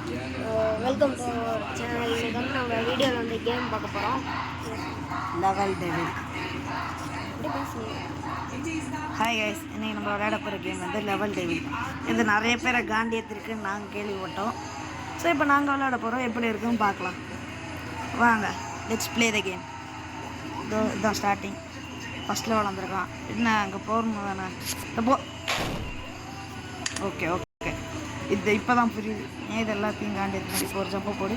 Welcome to channel. இன்னைக்கு வந்து நம்ம வீடியோவில் வந்து கேம் பார்க்க போகிறோம். Level devil. பேசுங்க. ஹாய் கைஸ், இன்றைக்கி நம்ம விளையாட போகிற கேம் வந்து லெவல் டெவில். இது நிறைய பேரை காண்டியத்திற்குன்னு நாங்கள் கேள்விப்பட்டோம். ஸோ இப்போ நாங்கள் விளையாட போகிறோம். எப்படி இருக்குன்னு பார்க்கலாம் வாங்க. Let's play the game. இதுதான் ஸ்டார்டிங். ஃபஸ்ட் லெவல் வந்திருக்கான். என்ன அங்கே போகணும் தானே போ. ஓகே ஓகே, இது இப்போ தான் புரியுது. ஏன் இது எல்லாத்தையும் காண்டியத்து இப்போ ஒரு ஜப்பை போடு,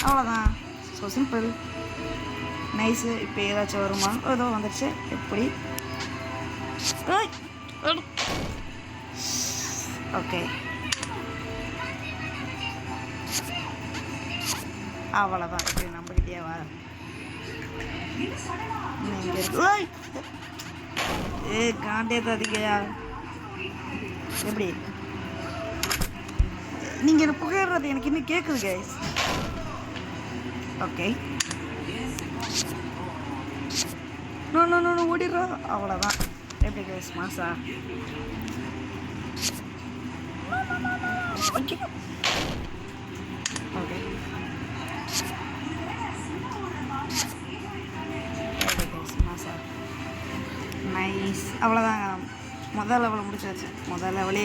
அவ்வளோதான். So simple, nice. இப்போ ஏதாச்சும் வருமா? ஏதோ வந்துடுச்சு. எப்படி? ஓகே, அவ்வளோதான். இப்படி நம்பிக்கிட்டே வா. காண்டியத்தை அதிகையா எப்படி? நீங்கள் என்ன புகையிறது எனக்கு இன்னும் கேட்குது guys. Okay, no no no ஓடிடுறா. அவ்வளோதான். எப்படி கைஸ், மாசா? ஓகே ஓகே, மாசா நைஸ். அவ்வளோதாங்க, முதல் லெவலில் முடிச்சாச்சு. முதல் லெவலே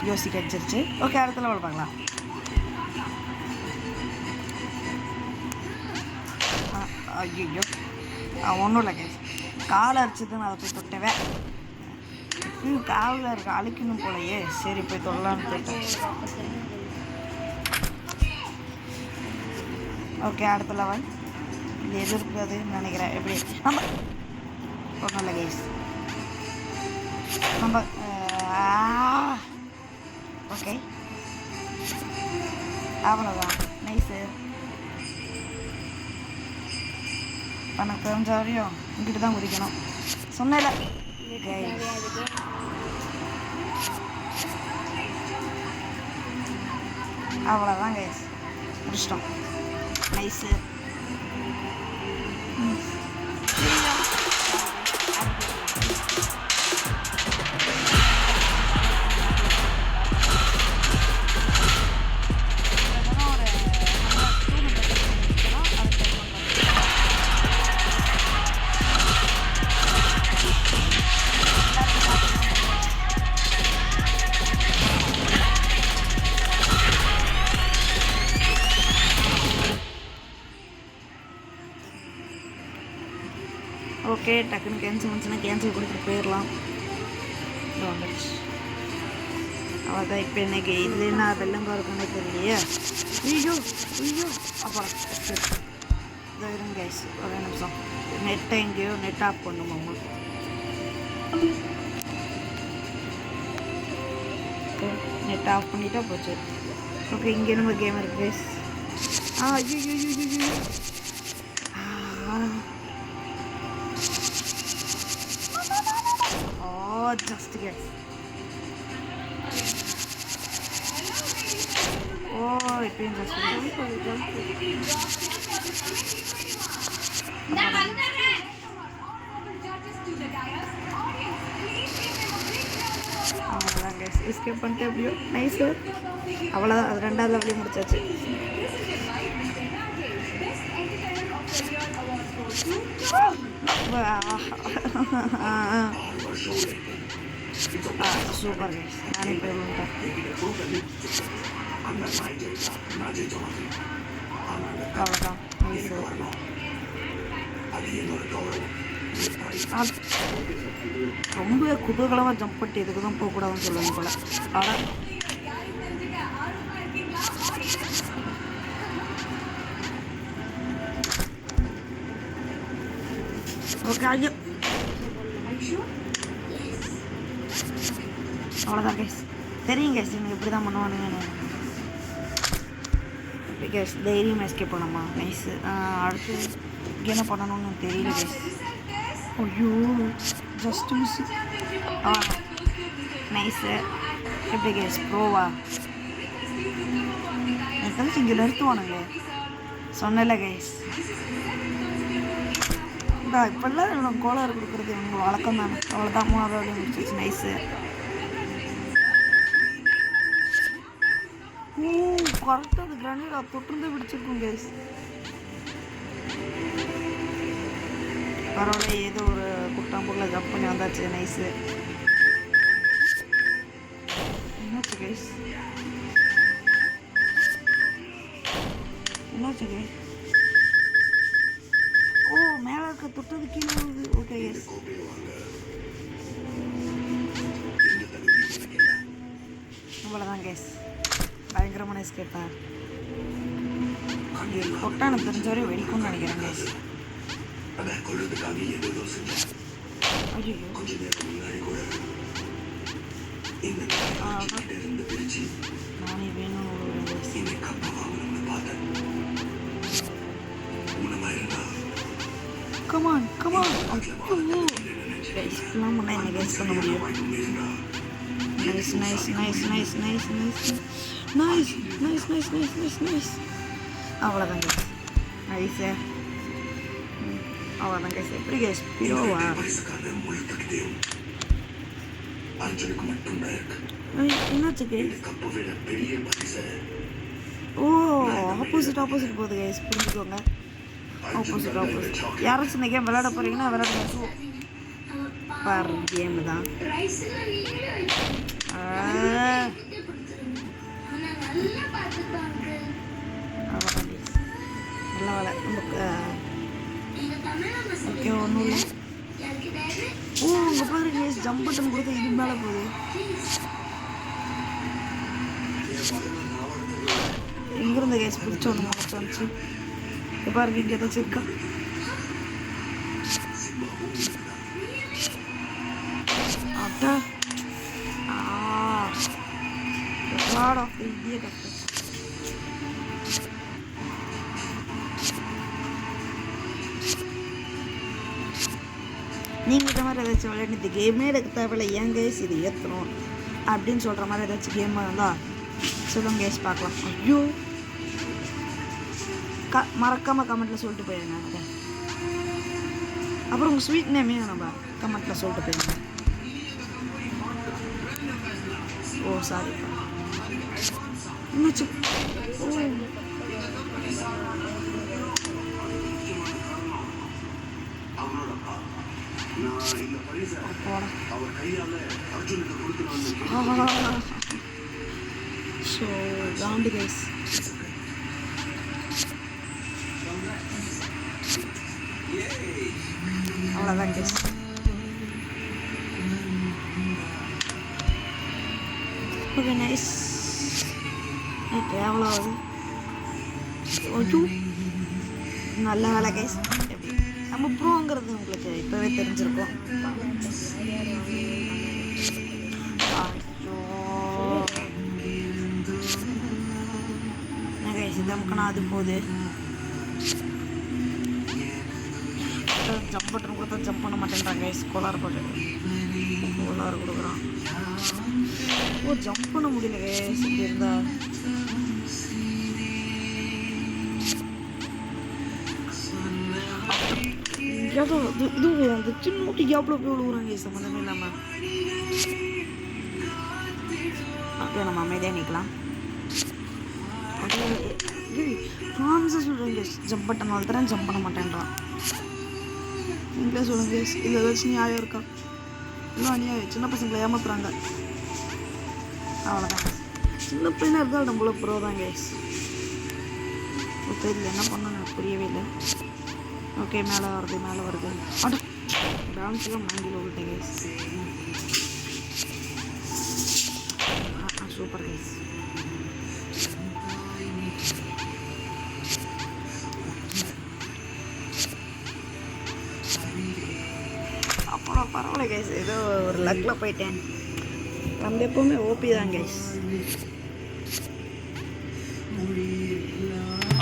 யோசிக்க வச்சிருச்சு. ஓகே, அடுத்த லெவல் பார்க்கலாம். ஐயோ, ஒன்றும் இல்லை கேஸ், காலை அரிச்சதுன்னு அதை போய் தொட்டவே. காலில் இருக்க அழிக்கணும் போலையே. சரி, போய் தொடலான்னு போயிட்டேன். ஓகே, அடுத்த லெவல் இது எதிர்க்குதுன்னு நினைக்கிறேன். எப்படி நம்ம ஒன்றும் இல்லை கேஸ், நம்ம ஓகே, அவ்வளோதான். நைஸு. எனக்கு தெரிஞ்ச வரையும் இங்கிட்டு தான் குதிக்கணும் சொன்னல. அவ்வளோதான் கைஸ், முடிச்சிட்டோம். நைஸு. ஓகே, டக்குன்னு கேன்சல் வந்துச்சுன்னா கேன்சல் கொடுத்துட்டு போயிடலாம். வந்துடுச்சு, அவ்வளோதான். இப்போ எனக்கு இதில் என்ன வெள்ளங்கா இருக்குன்னு தெரியலையே. ஐயோ ஐயோ, அப்புறம் இதோ இருங்க கைஸ், ஒரே நிமிஷம். நெட்டை எங்கேயோ நெட் ஆஃப் பண்ணுமாம்மா. நெட் ஆஃப் பண்ணிட்டா போச்சு. ஓகே, இங்கே நம்ம கேம் இருக்கு கைஸ். ஐயோ ஐயோ ஐயோ, just guess. Oh, it means just அவ்வளோதான் கைஸ், எஸ்கேப் பண்ணிட்டு எப்படியோ நைஸ். அவ்வளோதான், அது ரெண்டாவது லெவலையும் முடிச்சாச்சு. சூப்பர் கைஸ், நானே போயிருந்தேன். அவ்வளோதான் நைஸ். ரொம்ப குதூகலமாக ஜம்ப் பண்ணிட்டு எதுக்கு தான் போகக்கூடாதுன்னு சொல்லுவாங்க போல. ஆனால் ஓகே, ஐயோ, அவ்வளோதான் கைஸ். தெரியும் கைஸ், நீங்கள் இப்படி தான் பண்ணுவானுங்கன்னு. ஓகே கைஸ், தைரியம் எஸ்கேப் பண்ணணுமா? நைஸு. அடுத்து என்ன பண்ணணும்னு தெரியல கைஸ். ஐயோ, ஜஸ்ட் மிஸ். நைஸு. எப்படி கைஸ், ப்ரோவா? எனக்கு தெரிஞ்சு இங்கே நிறுத்துவானுங்களே. சொன்னல கைஸ், இப்போல்லாம் கோளாறு கொடுக்குறது இவங்க வழக்கம் தானே. அவ்வளோதான், மூணாவது வழியும் முடிச்சிச்சு. நைஸு. கரெக்டாக அந்த கிரானைட் தொட்டிருந்தே பிடிச்சிருக்கும் கைஸ். பரவாயில்ல, ஏதோ ஒரு குட்டாம்பூரில் ஜம்ப் பண்ணி வந்தாச்சு. நைஸு. என்னாச்சு கைஸ்? என்னாச்சு கைஸ்? ஓ, மேலே இருக்க தொட்டது கீழே வருது. Okay guys. அவ்வளோதான் கைஸ். பயங்கரமான எஸ்கேப்பா. கொட்டா எனக்கு தெரிஞ்ச வரையும் வெடிக்கும்னு நினைக்கிறேன் கைஸ். ஐயோ, நானே வேணும். Come on come on. கைஸ் இப்பெல்லாம் பண்ணால் என்ன கைஸ் பண்ண முடியும்? Nice nice nice nice nice nice nice nice nice nice nice nice. அவ்வளோதான் கைஸ். நைஸு. அவ்வளோதான் கைஸ். எப்படி கைஸ்? பிரோவா? என்னாச்சு கைஸ்? ஓ, ஆப்போசிட் ஆப்போசிட் போகுது கைஸ். புரிஞ்சுக்கோங்க. Opposite opposite. யாராச்சும் இந்த கேம் விளையாட போகிறீங்கன்னா விளையாடுங்க. பார் கேமு தான். நல்லா வேலை நமக்கு. ஓகே, ஒன்றும் இல்லை. ஓ, உங்க பாரு கேஸ், ஜம்ப் பட்டன் கொடுத்து இது மேலே போகுது. எங்கிருந்த கேஸ் பிடிச்ச ஒன்று மாற்ற வந்துச்சு. இப்போ பாருங்க, இங்கே ஏதாச்சும் இருக்கா? அட்டா God of the idiot of this. நீங்கள் இந்த மாதிரி ஏதாச்சும் விளையாடி இந்த கேமே எடுக்க தேவையில்லை, ஏன் கேஸ் இது ஏற்றணும் அப்படின்னு சொல்கிற மாதிரி ஏதாச்சும் கேம் இருந்தால் சொல்லுங்க கேஸ், பார்க்கலாம். ஐயோ, மறக்காமல் கமெண்ட்டில் சொல்லிட்டு போயிருங்க எனக்கு. அப்புறம் உங்கள் ஸ்வீட் நேமே நம்ம கமெண்ட்டில் சொல்லிட்டு போயிருங்க. ஓ சாரிப்பா, என்னாச்சு? ஓ, ஸோ காண்டு கைஸ். அவ்வளோதான் கைஸ். Okay nice. ஓகே, எவ்வளோ ஆகுது? ஓ, நல்ல வேலை கைஸ். நம்ம ப்ரோங்கிறது உங்களுக்கு இப்போவே தெரிஞ்சிருக்கோம். கைஸ் இது நமக்குனா அது போகுது. ஜம்ப் பட்டன் கொடுத்தா ஜம்ப் பண்ண மாட்டேன்றான் கைஸ். கோளாறு கொடுக்குறான். ஓ, ஜம்ப் பண்ண முடியல கைஸ். இப்படி இருந்தா இது அந்த சின்ன எவ்வளோ போய் விழுவுறாங்க சம்மந்தமே இல்லாமல். ஓகே, நம்ம அமைதியாக நிற்கலாம். ஃப்ரான்ஸை சொல்கிறேன் ஜம்ப் பட்டன் வளர்த்துறேன், ஜம்ப் பண்ண மாட்டேன்றான். நீங்களே சொல்லுங்க, இல்லை ஏதாச்சும் நியாயம் இருக்கா? இல்லை அநியாயம். சின்ன பசங்களை ஏமாத்துறாங்க. அவ்வளோதான். சின்ன பையனாக இருந்தால் நம்மள ப்ரோ தான் கேஸ். தெரியல என்ன பண்ணணும், எனக்கு புரியவே இல்லை. ஓகே, மேலே வருது. அட பேலன்ஸ்லாம் மங்கில் விட்டேன் கேஸ். Super gas. அப்புறம் பரவாயில்ல கைஸ், ஏதோ ஒரு லக்கில் போயிட்டேன். நம்ம எப்போவுமே ஓபி தான் கைஸ்.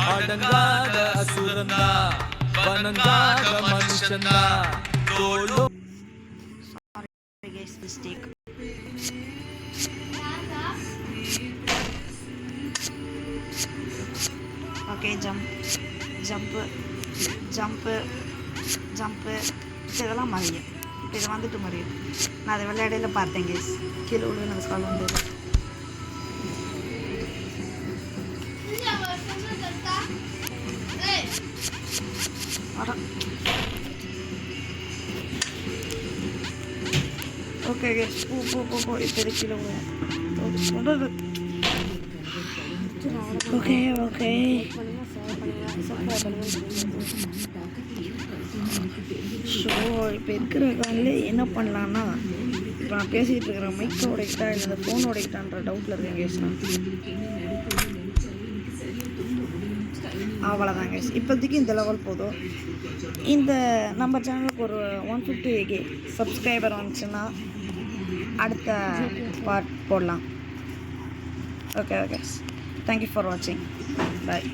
அடங்காத அசுரந்தா வணங்காத மனுஷந்தா தோளோ. Sorry guys, mistake. Okay, jump இதெல்லாம் மறையும். இப்போ இதை வந்துட்டு மறையும். நான் அதை விளையாடையில பார்த்தேன் கேஸ். கீழே விழுந்து கால் வந்தது. ஓகே கைஸ் போ இப்போதைக்கு கீழே விடுவோம். ஓகே பண்ணுங்க ஷேர் பண்ணுங்க சப்ஸ்கிரைப் பண்ணுங்க. ஸோ இப்போ இருக்கிற காலில் என்ன பண்ணலான்னா, இப்போ நான் பேசிகிட்டு இருக்கிற மைக்கை உடைக்கிட்டா இல்லை இந்த ஃபோன் உடைக்கிட்டான்ற டவுட்டில் இருக்கேன் கேஸ். நான் அவ்வளோதான் கேஸ், இப்போதைக்கு இந்த லெவல் போதும். இந்த நம்ம சேனலுக்கு ஒரு 150 சப்ஸ்கிரைபர் வந்துச்சுன்னா அடுத்த பார்ட் போடலாம். ஓகே தேங்க்யூ ஃபார் வாட்சிங். பாய்.